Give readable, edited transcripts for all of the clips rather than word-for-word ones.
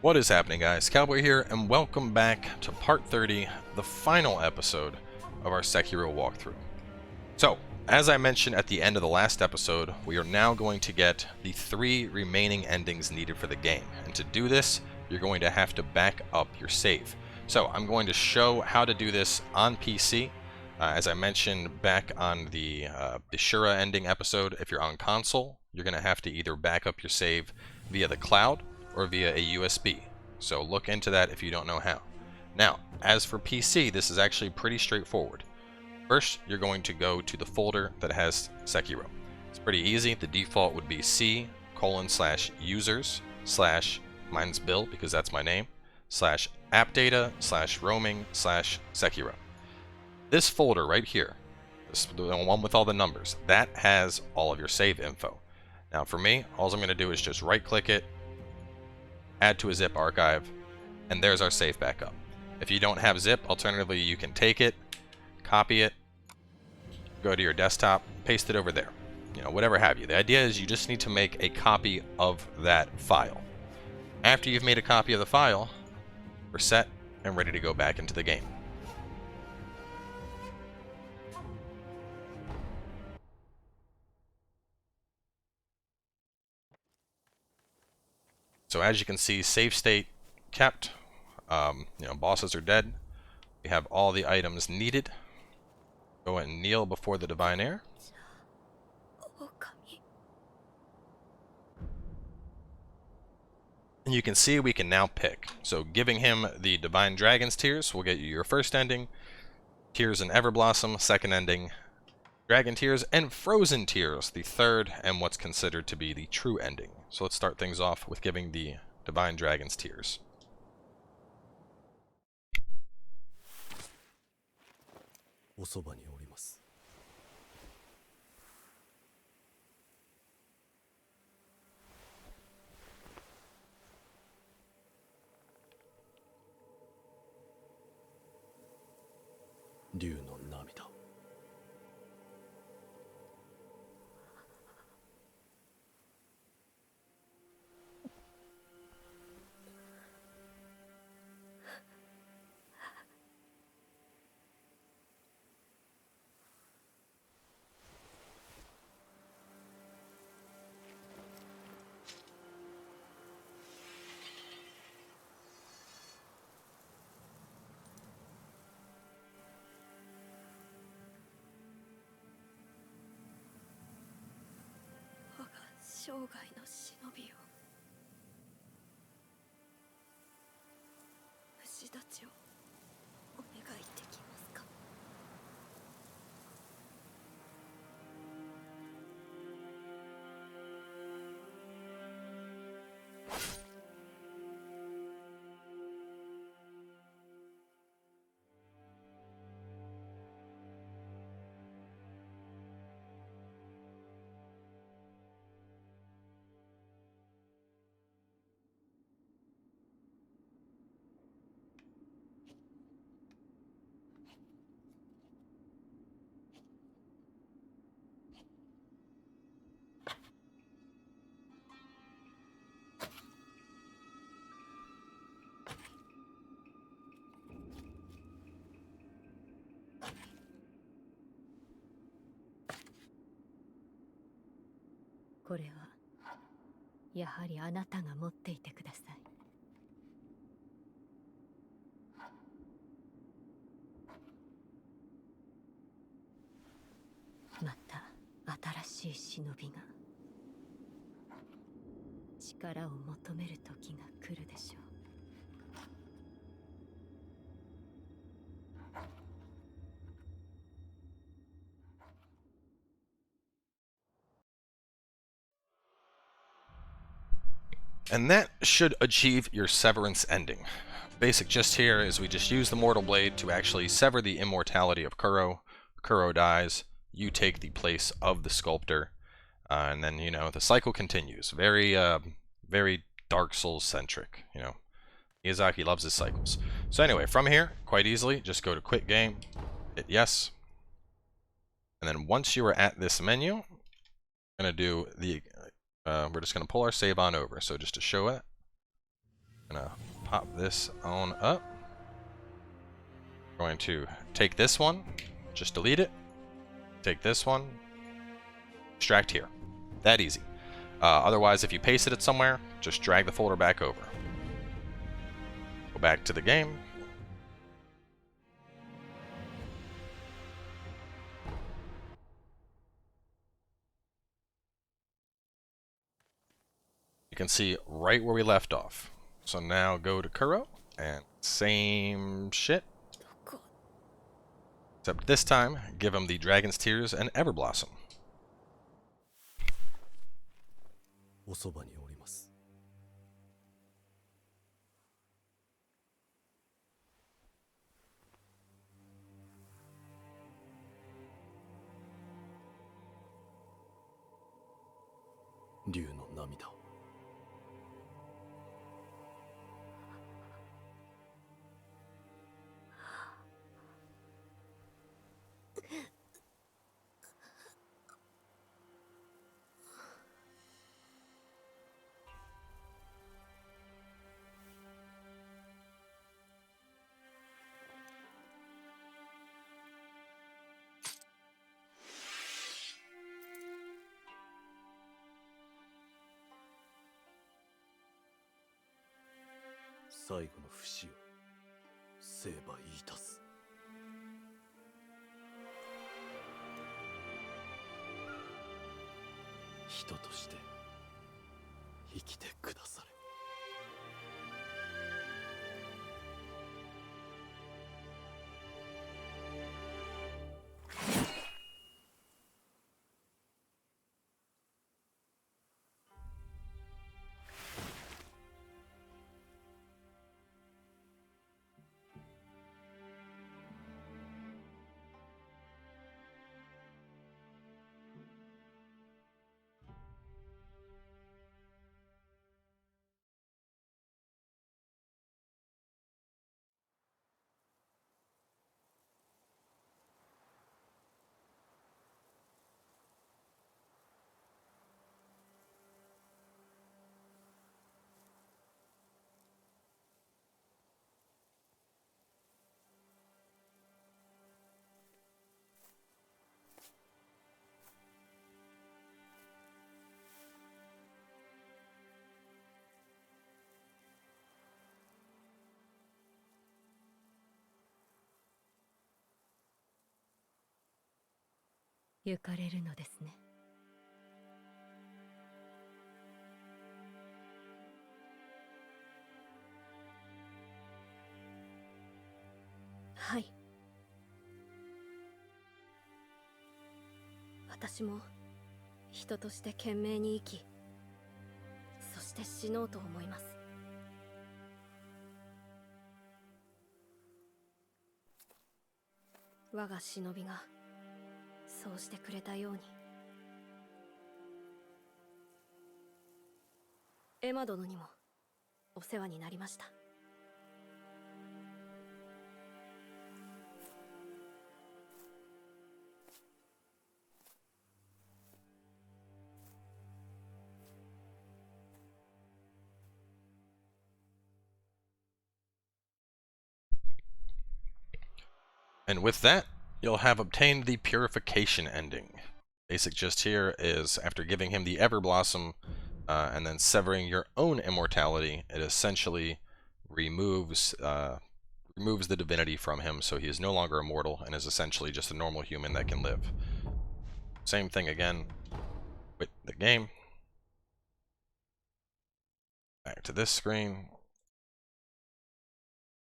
What is happening, guys? Cowboy here, and welcome back to part 30, the final episode of our Sekiro walkthrough. So, as I mentioned at the end of the last episode, we are now going to get the 3 remaining endings needed for the game. And to do this, you're going to have to back up your save. So, I'm going to show how to do this on PC. As I mentioned back on the Ashina ending episode, if you're on console, you're going to have to either back up your save via the cloud or via a USB. So look into that if you don't know how. Now, as for PC, this is actually pretty straightforward. First, you're going to go to the folder that has Sekiro. It's pretty easy. The default would be C:/users/ mine's Bill because that's my name, /appdata/roaming/Sekiro. This folder right here, the one with all the numbers, that has all of your save info. Now for me, all I'm going to do is just right click it, add to a zip archive, and there's our save backup. If you don't have zip, alternatively you can take it, copy it, go to your desktop, paste it over there. You know, whatever have you. The idea is you just need to make a copy of that file. After you've made a copy of the file, we're set and ready to go back into the game. So as you can see, save state kept. Bosses are dead. We have all the items needed. Go and kneel before the divine heir. And you can see we can now pick. So giving him the divine dragon's tears will get you your first ending. Tears in Everblossom, second ending. Dragon tears and frozen tears, the third and what's considered to be the true ending. So let's start things off with giving the divine dragon's tears. And that should achieve your Severance ending. Basic gist here is we just use the Mortal Blade to actually sever the immortality of Kuro. Kuro dies, you take the place of the sculptor, and then, the cycle continues. Very Dark Souls centric, Miyazaki loves his cycles. So anyway, from here, quite easily, just go to quit game, hit yes, and then once you are at this menu, I'm going to do the we're just going to pull our save on over. So just to show it, Gonna pop this on up. Going to take this one, just delete it. Take this one, extract here. That easy. Otherwise, if you pasted it somewhere, just drag the folder back over. Go back to the game. You can see right where we left off. So now go to Kuro, and same shit. Except this time, give him the Dragon's Tears and Everblossom. おそばにおります。竜の涙。最後の節を成敗いたす。人として生きてくだされ。行かれるのですね。はい。私も人として懸命に生き、そして死のうと思います。我が忍びがそうしてくれたように。エマ殿にもお世話になりました。And with that, you'll have obtained the Purification ending. Basic gist here is, after giving him the Everblossom, and then severing your own immortality, it essentially removes the divinity from him, so he is no longer immortal and is essentially just a normal human that can live. Same thing again with the game. Back to this screen.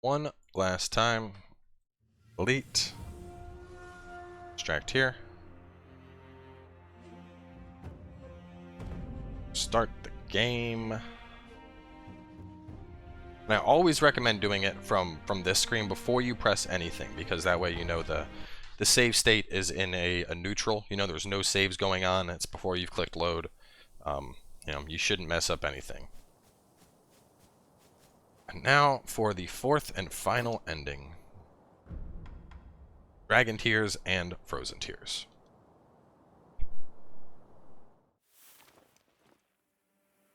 One last time. Delete. Extract here. Start the game. And I always recommend doing it from this screen before you press anything, because that way you know the save state is in a neutral. You know, there's no saves going on. It's before you've clicked load. You know, you shouldn't mess up anything. And now for the fourth and final ending. Dragon Tears and Frozen Tears.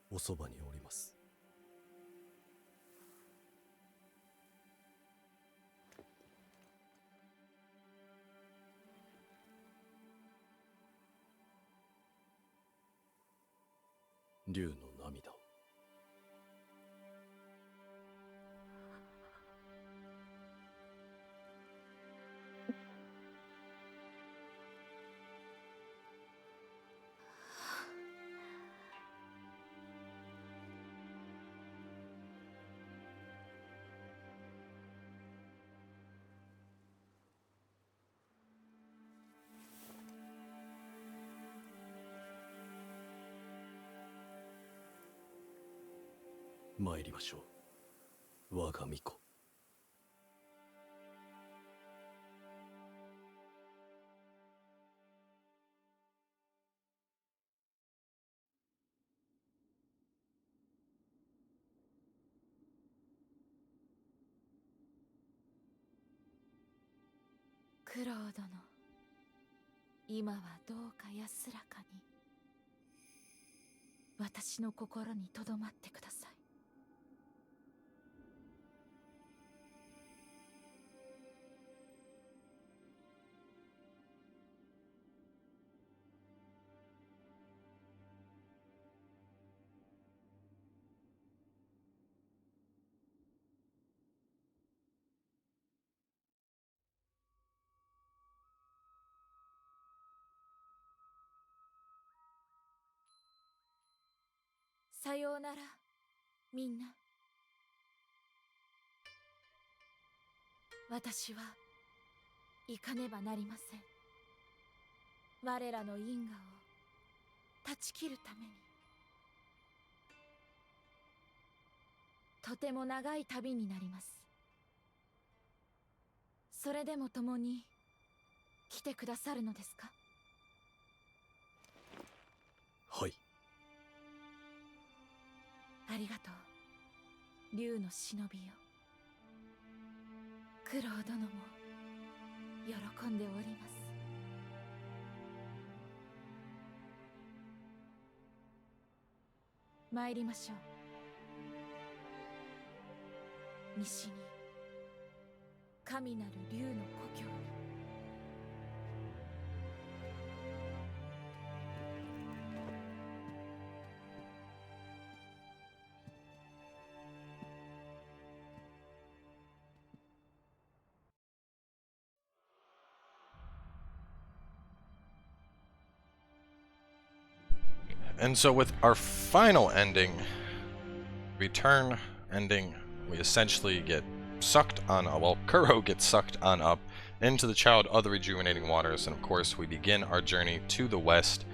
おそばにおります。竜の涙を。参りましょう、我が巫女。九郎殿、今はどうか安らかに私の心にとどまってください。さようなら、みんな。私は行かねばなりません。我らの因果を断ち切るために。とても長い旅になります。それでも共に来てくださるのですか？はい。ありがとう、竜の忍びよ。九郎殿も喜んでおります。参りましょう。西に神なる竜の故郷に。And so with our final ending, return ending, we essentially get sucked on, well, Kuro gets sucked on up into the child of the rejuvenating waters, and of course we begin our journey to the west,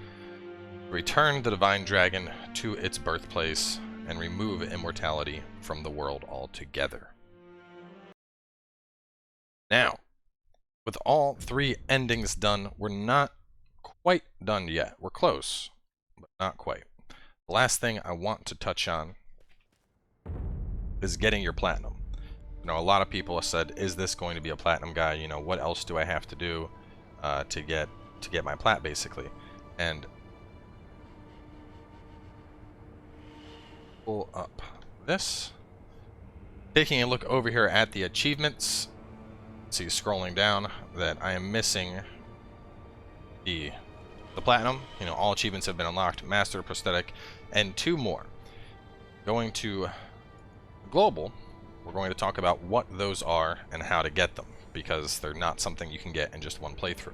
return the divine dragon to its birthplace, and remove immortality from the world altogether. Now, with all three endings done, we're not quite done yet. We're close, but not quite. The last thing I want to touch on is getting your platinum. You know, a lot of people have said, is this going to be a platinum guy? You know, what else do I have to do to get my plat, basically? And pull up this. Taking a look over here at the achievements, see scrolling down that I am missing the platinum. You know, all achievements have been unlocked, master, prosthetic, and 2 more. Going to global, we're going to talk about what those are and how to get them, because they're not something you can get in just one playthrough.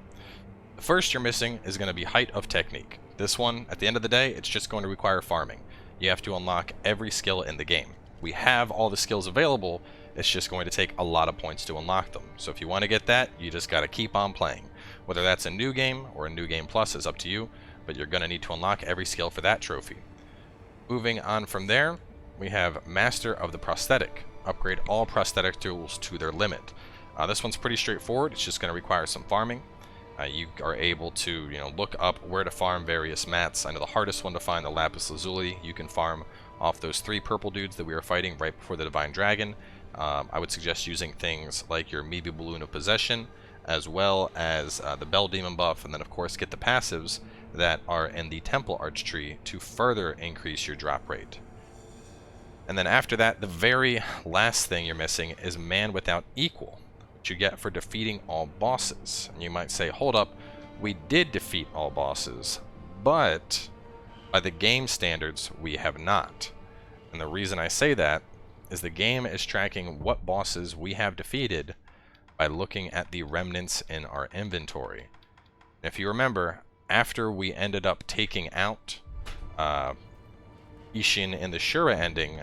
The first you're missing is going to be height of technique. This one, at the end of the day, it's just going to require farming. You have to unlock every skill in the game. We have all the skills available, it's just going to take a lot of points to unlock them. So if you want to get that, you just got to keep on playing. Whether that's a new game or a new game plus is up to you, but you're going to need to unlock every skill for that trophy. Moving on from there, we have Master of the Prosthetic. Upgrade all prosthetic tools to their limit. This one's pretty straightforward. It's just going to require some farming. You are able to, look up where to farm various mats. I know the hardest one to find, the lapis lazuli. You can farm off those 3 purple dudes that we were fighting right before the divine dragon. I would suggest using things like your Mibi Balloon of Possession, as well as the Bell Demon buff, and then of course get the passives that are in the Temple Arch tree to further increase your drop rate. And then after that, the very last thing you're missing is Man Without Equal, which you get for defeating all bosses. And you might say, hold up, we did defeat all bosses, but By the game standards, we have not. And the reason I say that is the game is tracking what bosses we have defeated by looking at the remnants in our inventory. And if you remember, after we ended up taking out Ishin in the Shura ending,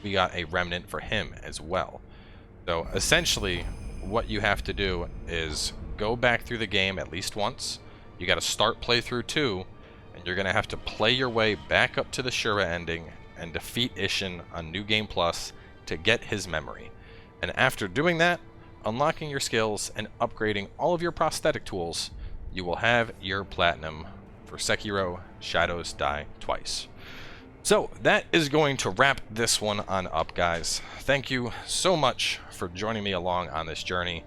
we got a remnant for him as well. So essentially, what you have to do is go back through the game at least once. You got to start playthrough 2, and you're going to have to play your way back up to the Shura ending and defeat Ishin on New Game Plus to get his memory. And after doing that, unlocking your skills and upgrading all of your prosthetic tools, you will have your platinum for Sekiro Shadows Die Twice. So that is going to wrap this one on up, guys. Thank you so much for joining me along on this journey.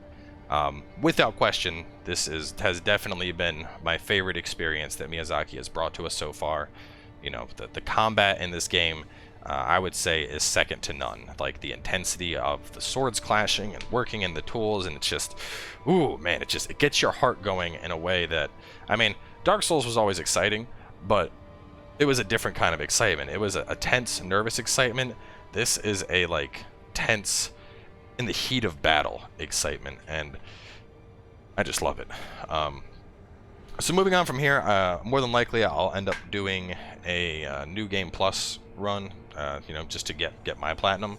Without question, this has definitely been my favorite experience that Miyazaki has brought to us so far. You know, the combat in this game, I would say, is second to none. Like, the intensity of the swords clashing and working in the tools, and it's just, ooh, man, it gets your heart going in a way that, I mean, Dark Souls was always exciting, but it was a different kind of excitement. It was a tense, nervous excitement. This is a, like, tense, in the heat of battle excitement, and I just love it. So moving on from here, more than likely I'll end up doing a New Game Plus run, you know, just to get my platinum.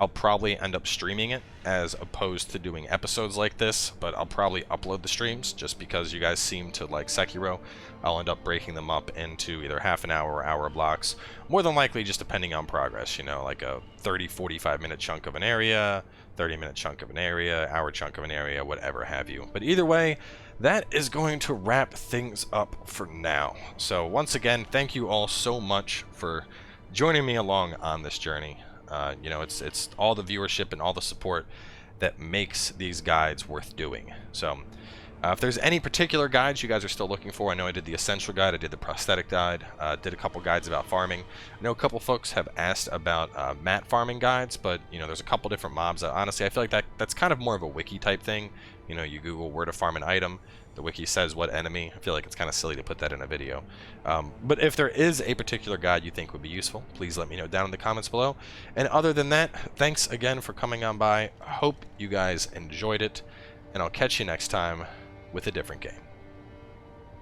I'll probably end up streaming it as opposed to doing episodes like this, but I'll probably upload the streams just because you guys seem to like Sekiro. I'll end up breaking them up into either half an hour or hour blocks, more than likely just depending on progress, you know, like a 30-45 minute chunk of an area, 30-minute chunk of an area, hour chunk of an area, whatever have you. But either way, that is going to wrap things up for now. So once again, thank you all so much for joining me along on this journey. You know, it's all the viewership and all the support that makes these guides worth doing. So if there's any particular guides you guys are still looking for, I know I did the essential guide, I did the prosthetic guide, did a couple guides about farming. I know a couple folks have asked about mat farming guides, but you know, there's a couple different mobs. Honestly, I feel like that's kind of more of a wiki type thing. You know, you Google where to farm an item, the wiki says what enemy. I feel like it's kind of silly to put that in a video. But if there is a particular guide you think would be useful, please let me know down in the comments below. And other than that, thanks again for coming on by. Hope you guys enjoyed it, and I'll catch you next time with a different game.